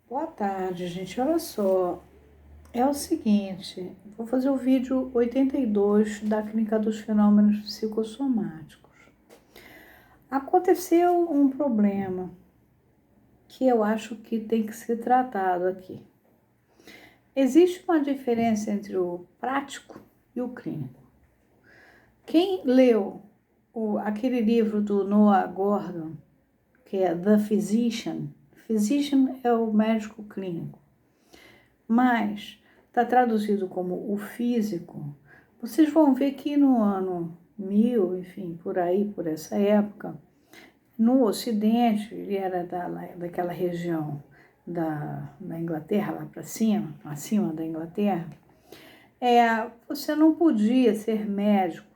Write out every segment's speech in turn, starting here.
Boa tarde, gente. Olha só, é o seguinte, vou fazer o vídeo 82 da Clínica dos Fenômenos Psicossomáticos. Aconteceu um problema que eu acho que tem que ser tratado aqui. Existe uma diferença entre o prático e o clínico. Quem leu aquele livro do Noah Gordon, que é The Physician, Physician é o médico clínico, mas está traduzido como o físico, vocês vão ver que no ano 1000, enfim, por aí, por essa época, no Ocidente, ele era daquela região da Inglaterra, lá para cima, acima da Inglaterra, você não podia ser médico,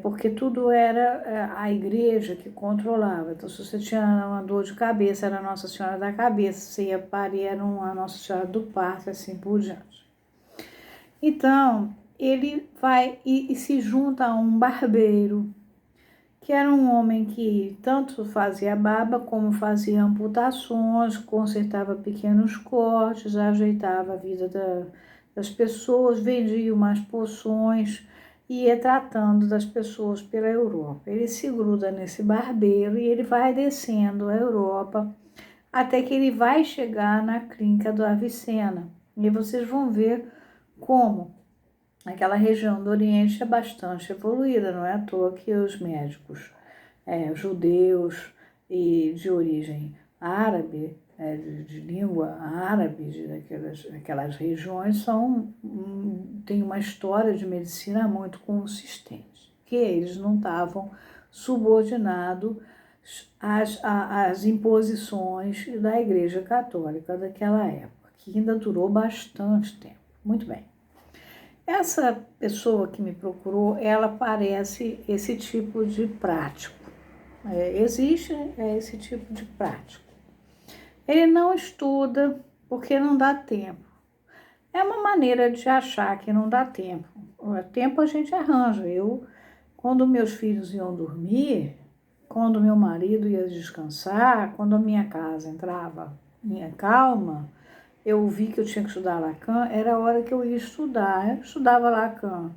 porque tudo era a igreja que controlava. Então, se você tinha uma dor de cabeça, era a Nossa Senhora da Cabeça, se ia parir, era a Nossa Senhora do Parto, assim por diante. Então, ele vai e se junta a um barbeiro, que era um homem que tanto fazia barba, como fazia amputações, consertava pequenos cortes, ajeitava a vida das pessoas, vendia umas poções e ia tratando das pessoas pela Europa. Ele se gruda nesse barbeiro e ele vai descendo a Europa até que ele vai chegar na clínica do Avicena. E vocês vão ver como aquela região do Oriente é bastante evoluída, não é à toa que os médicos judeus e de origem árabe, de língua árabe, daquelas regiões, têm uma história de medicina muito consistente, que eles não estavam subordinados às imposições da Igreja Católica daquela época, que ainda durou bastante tempo. Muito bem. Essa pessoa que me procurou, ela parece esse tipo de prático. Existe esse tipo de prático. Ele não estuda porque não dá tempo. É uma maneira de achar que não dá tempo. O tempo a gente arranja. Quando meus filhos iam dormir, quando meu marido ia descansar, quando a minha casa entrava em calma, eu vi que eu tinha que estudar Lacan, era a hora que eu ia estudar. Eu estudava Lacan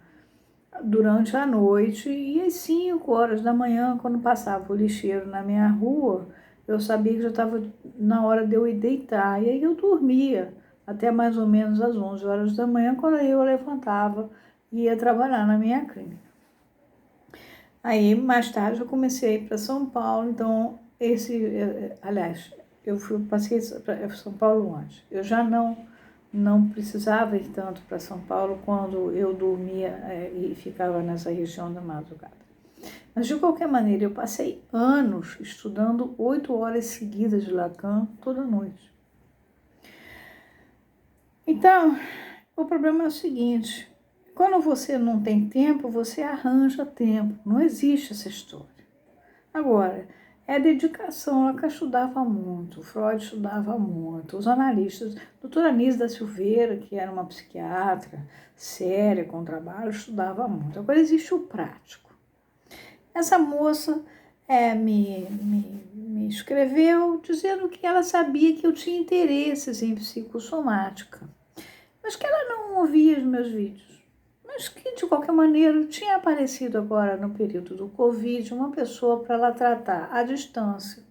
durante a noite e às 5 horas da manhã, quando passava o lixeiro na minha rua, eu sabia que já estava na hora de eu ir deitar. E aí eu dormia até mais ou menos às 11 horas da manhã, quando aí eu levantava e ia trabalhar na minha clínica. Aí, mais tarde, eu comecei a ir para São Paulo, então, aliás, passei para São Paulo antes. Eu já não precisava ir tanto para São Paulo quando eu dormia e ficava nessa região da madrugada. Mas, de qualquer maneira, eu passei anos estudando 8 horas seguidas de Lacan toda noite. Então, o problema é o seguinte: quando você não tem tempo, você arranja tempo. Não existe essa história. Agora, é dedicação. Lacan estudava muito, Freud estudava muito, os analistas, doutora Anísia da Silveira, que era uma psiquiatra séria, com trabalho, estudava muito. Agora, existe o prático. Essa moça me escreveu dizendo que ela sabia que eu tinha interesses em psicossomática, mas que ela não ouvia os meus vídeos. Mas que, de qualquer maneira, tinha aparecido agora no período do Covid uma pessoa para ela tratar à distância.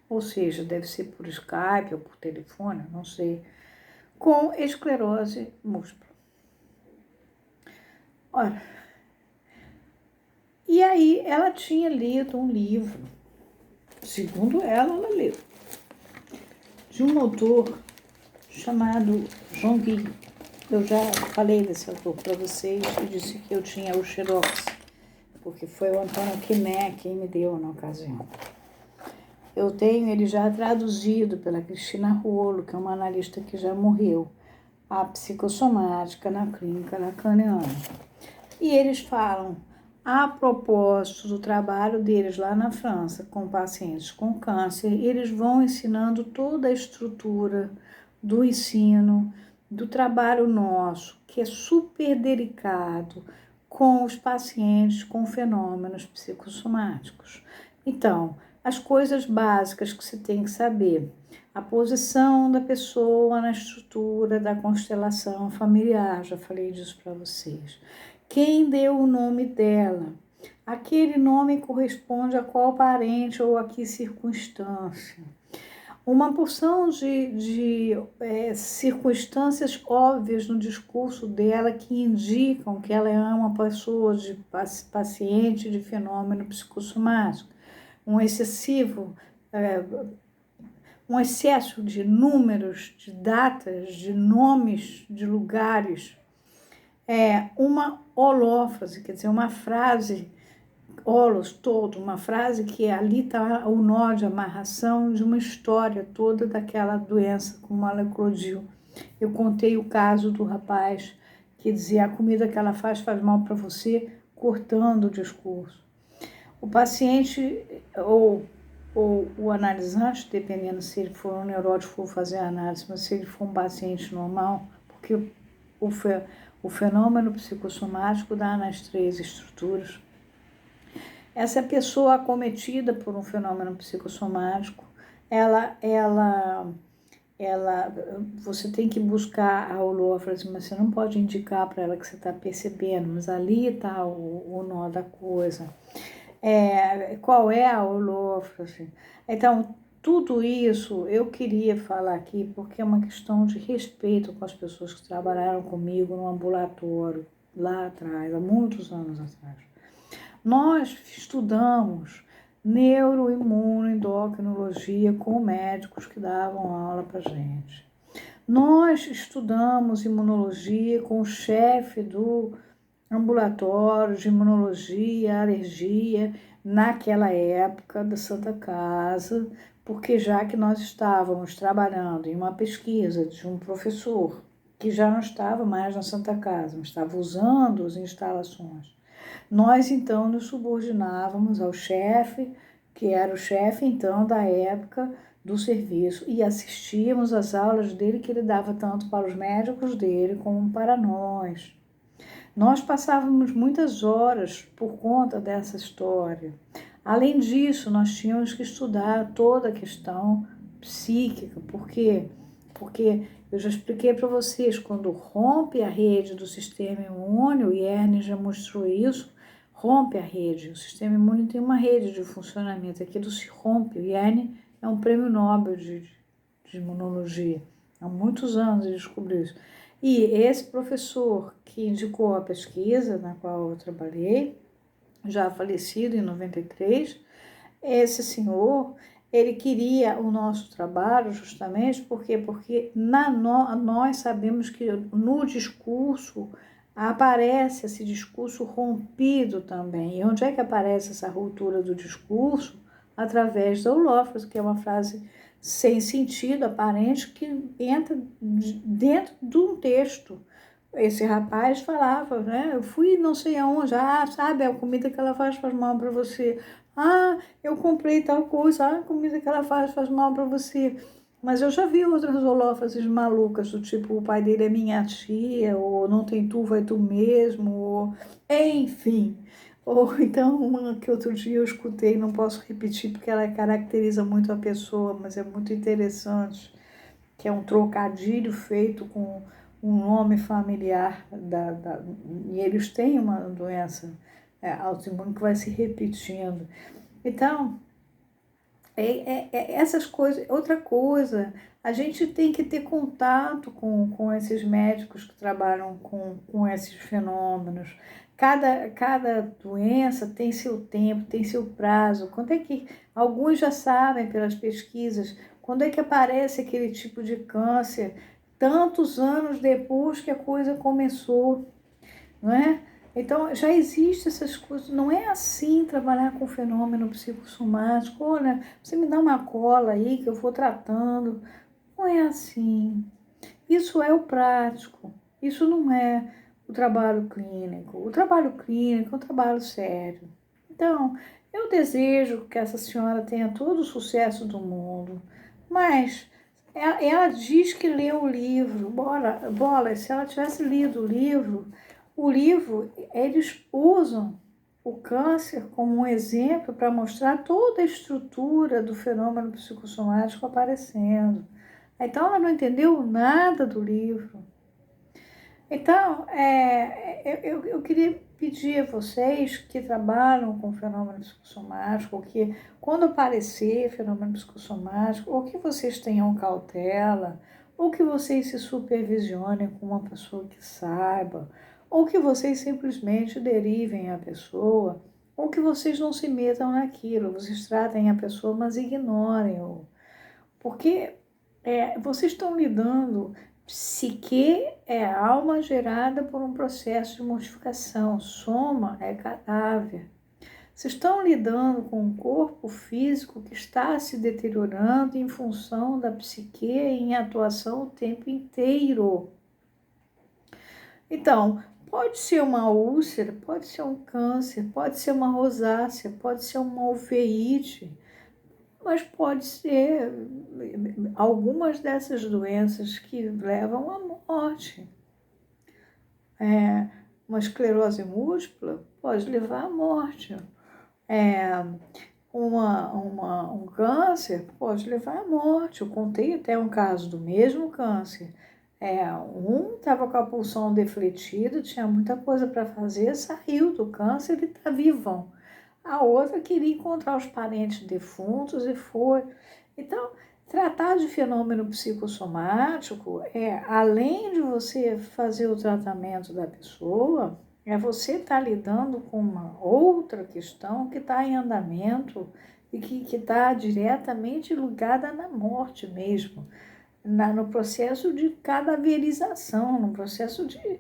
Ou seja, deve ser por Skype ou por telefone, não sei, com esclerose múltipla. Ora, e aí ela tinha lido um livro, segundo ela leu, de um autor chamado John Gee. Eu já falei desse autor para vocês e disse que eu tinha o Xerox, porque foi o Antônio Quiné quem me deu na ocasião. Eu tenho ele já traduzido pela Cristina Rolo, que é uma analista que já morreu, a psicossomática na clínica lacaniana. E eles falam, a propósito do trabalho deles lá na França com pacientes com câncer, eles vão ensinando toda a estrutura do ensino, do trabalho nosso, que é super delicado, com os pacientes com fenômenos psicossomáticos. Então, as coisas básicas que você tem que saber. a posição da pessoa na estrutura da constelação familiar, já falei disso para vocês. Quem deu o nome dela? Aquele nome corresponde a qual parente ou a que circunstância? Uma porção de circunstâncias óbvias no discurso dela que indicam que ela é uma pessoa de paciente de fenômeno psicossomático. Um excesso de números, de datas, de nomes, de lugares. Uma holófrase, quer dizer, uma frase, holos todo, uma frase que ali está o nó de amarração de uma história toda daquela doença, como ela eclodiu. Eu contei o caso do rapaz que dizia: a comida que ela faz mal para você, cortando o discurso. O paciente ou o analisante, dependendo se ele for um neurótico, for fazer a análise, mas se ele for um paciente normal, porque o fenômeno psicossomático dá nas 3 estruturas. Essa pessoa acometida por um fenômeno psicossomático, você tem que buscar a holófrase, mas você não pode indicar para ela que você está percebendo, mas ali está o nó da coisa. Qual é a holófrase? Então, tudo isso eu queria falar aqui porque é uma questão de respeito com as pessoas que trabalharam comigo no ambulatório, lá atrás, há muitos anos atrás. Nós estudamos neuroimunoendocrinologia com médicos que davam aula para gente. Nós estudamos imunologia com o chefe do ambulatório de imunologia, alergia, naquela época da Santa Casa, porque já que nós estávamos trabalhando em uma pesquisa de um professor que já não estava mais na Santa Casa, mas estava usando as instalações, nós então nos subordinávamos ao chefe, que era o chefe então da época do serviço, e assistíamos às aulas dele que ele dava tanto para os médicos dele como para nós. Nós passávamos muitas horas por conta dessa história. Além disso, nós tínhamos que estudar toda a questão psíquica. Por quê? Porque eu já expliquei para vocês, quando rompe a rede do sistema imune, o Yerne já mostrou isso, rompe a rede. O sistema imune tem uma rede de funcionamento, aquilo se rompe. O Yerne é um prêmio Nobel de imunologia. Há muitos anos ele descobriu isso. E esse professor que indicou a pesquisa na qual eu trabalhei, já falecido em 93, esse senhor, ele queria o nosso trabalho justamente porque nós sabemos que no discurso aparece esse discurso rompido também. E onde é que aparece essa ruptura do discurso? Através da holófrase, que é uma frase sem sentido aparente que entra dentro de um texto. Esse rapaz falava, né? Eu fui não sei aonde, sabe, a comida que ela faz mal para você. Eu comprei tal coisa, a comida que ela faz mal para você. Mas eu já vi outras holófrases malucas, do tipo, o pai dele é minha tia, ou não tem tu, vai tu mesmo, ou enfim. Ou então uma que outro dia eu escutei, não posso repetir porque ela caracteriza muito a pessoa, mas é muito interessante, que é um trocadilho feito com um nome familiar, e eles têm uma doença autoimune que vai se repetindo. Então, essas coisas. Outra coisa, a gente tem que ter contato com esses médicos que trabalham com esses fenômenos. Cada doença tem seu tempo, tem seu prazo. Quando é que alguns já sabem pelas pesquisas, quando é que aparece aquele tipo de câncer? Tantos anos depois que a coisa começou, não é? Então, já existem essas coisas. Não é assim trabalhar com fenômeno psicossomático. Olha, você me dá uma cola aí que eu vou tratando. Não é assim. Isso é o prático. Isso não é o trabalho clínico. O trabalho clínico é um trabalho sério. Então, eu desejo que essa senhora tenha todo o sucesso do mundo, mas ela diz que leu o livro. Bola, se ela tivesse lido o livro, eles usam o câncer como um exemplo para mostrar toda a estrutura do fenômeno psicossomático aparecendo. Então, ela não entendeu nada do livro. Então, eu queria pedir a vocês que trabalham com fenômeno psicossomático, ou que quando aparecer fenômeno psicossomático, ou que vocês tenham cautela, ou que vocês se supervisionem com uma pessoa que saiba, ou que vocês simplesmente derivem a pessoa, ou que vocês não se metam naquilo, vocês tratem a pessoa, mas ignorem-o. Porque vocês estão lidando. Psique é alma gerada por um processo de mortificação. Soma é cadáver. Vocês estão lidando com um corpo físico que está se deteriorando em função da psique em atuação o tempo inteiro. Então, pode ser uma úlcera, pode ser um câncer, pode ser uma rosácea, pode ser uma uveíte, mas pode ser algumas dessas doenças que levam à morte. Uma esclerose múltipla pode levar à morte. Um câncer pode levar à morte. Eu contei até um caso do mesmo câncer. Um estava com a pulsão defletida, tinha muita coisa para fazer, saiu do câncer e está vivão. A outra queria encontrar os parentes defuntos e foi. Então, tratar de fenômeno psicossomático além de você fazer o tratamento da pessoa, você estar lidando com uma outra questão que está em andamento e que está diretamente ligada na morte mesmo, no processo de cadaverização, no processo de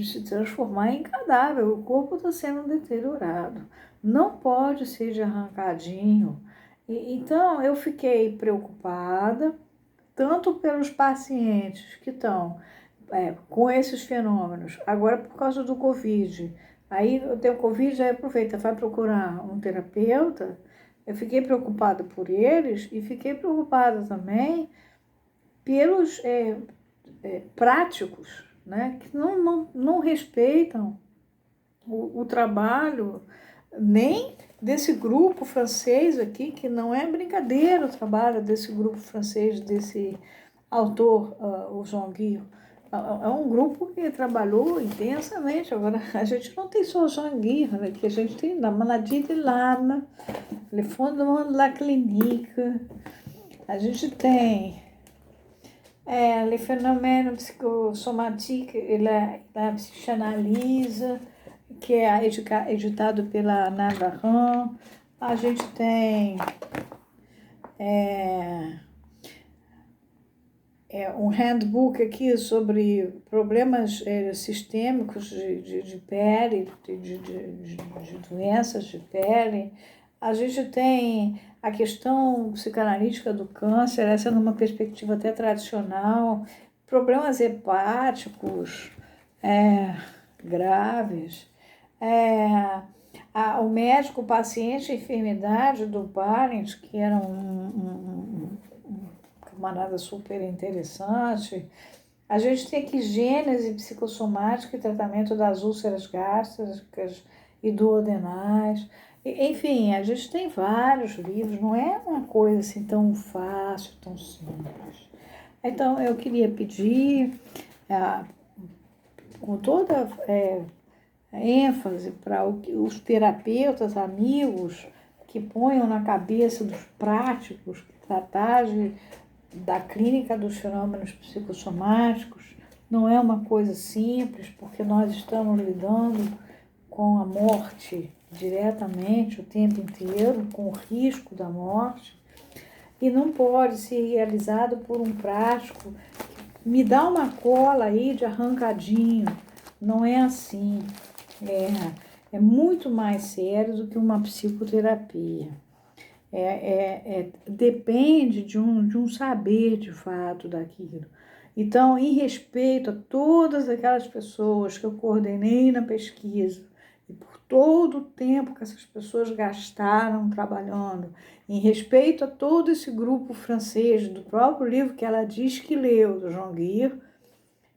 se transformar em cadáver. O corpo está sendo deteriorado. Não pode ser de arrancadinho. Então, eu fiquei preocupada, tanto pelos pacientes que estão com esses fenômenos, agora por causa do Covid. Aí eu tenho Covid, aí aproveita, vai procurar um terapeuta. Eu fiquei preocupada por eles e fiquei preocupada também pelos práticos, né, que não respeitam o trabalho nem desse grupo francês aqui, que não é brincadeira o trabalho desse grupo francês, desse autor, o Jean Guy. É um grupo que trabalhou intensamente. Agora, a gente não tem só o Jean Guy, né, que a gente tem la maladie de Lyme, le fondement de la clinique, a gente tem les phénomènes psicossomatiques et la psychanalyse, que é editado pela Navarran. A gente tem um handbook aqui sobre problemas sistêmicos de pele, de doenças de pele. A gente tem a questão psicanalítica do câncer, essa numa perspectiva até tradicional, problemas hepáticos graves, o médico, o paciente, a enfermidade do Parent, que era um camarada super interessante. A gente tem aqui gênese psicossomática e tratamento das úlceras gástricas e duodenais. Enfim, a gente tem vários livros, não é uma coisa assim tão fácil, tão simples. Então, eu queria pedir, com toda ênfase, para os terapeutas, amigos, que ponham na cabeça dos práticos que tratar da clínica dos fenômenos psicossomáticos não é uma coisa simples, porque nós estamos lidando com a morte diretamente o tempo inteiro, com o risco da morte, e não pode ser realizado por um prático. Me dá uma cola aí de arrancadinho. Não é assim. É muito mais sério do que uma psicoterapia. Depende de um saber de fato daquilo. Então, em respeito a todas aquelas pessoas que eu coordenei na pesquisa, e por todo o tempo que essas pessoas gastaram trabalhando, em respeito a todo esse grupo francês, do próprio livro que ela diz que leu, do Jean Guy,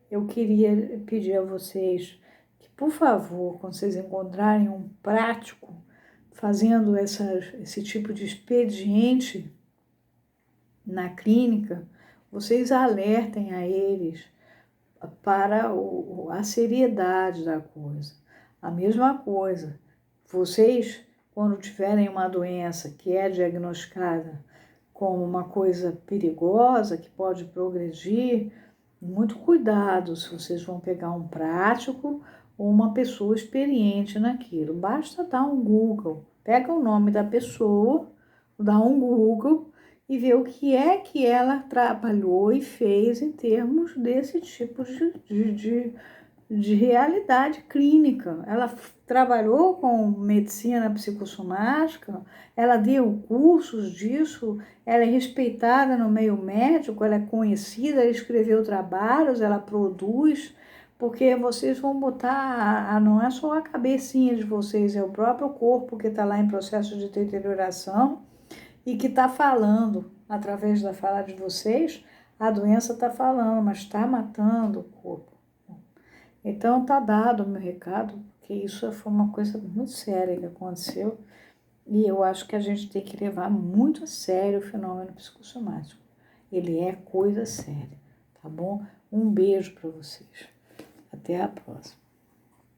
eu queria pedir a vocês que, por favor, quando vocês encontrarem um prático fazendo esse tipo de expediente na clínica, vocês alertem a eles para a seriedade da coisa. A mesma coisa, vocês, quando tiverem uma doença que é diagnosticada como uma coisa perigosa, que pode progredir, muito cuidado se vocês vão pegar um prático ou uma pessoa experiente naquilo. Basta dar um Google, pega o nome da pessoa, dá um Google e ver o que é que ela trabalhou e fez em termos desse tipo de realidade clínica. Ela trabalhou com medicina psicossomática, ela deu cursos disso, ela é respeitada no meio médico, ela é conhecida, ela escreveu trabalhos, ela produz, porque vocês vão botar, não é só a cabecinha de vocês, é o próprio corpo que está lá em processo de deterioração e que está falando, através da fala de vocês, a doença está falando, mas está matando o corpo. Então está dado o meu recado, porque isso foi uma coisa muito séria que aconteceu e eu acho que a gente tem que levar muito a sério o fenômeno psicossomático. Ele é coisa séria, tá bom? Um beijo para vocês. Até a próxima.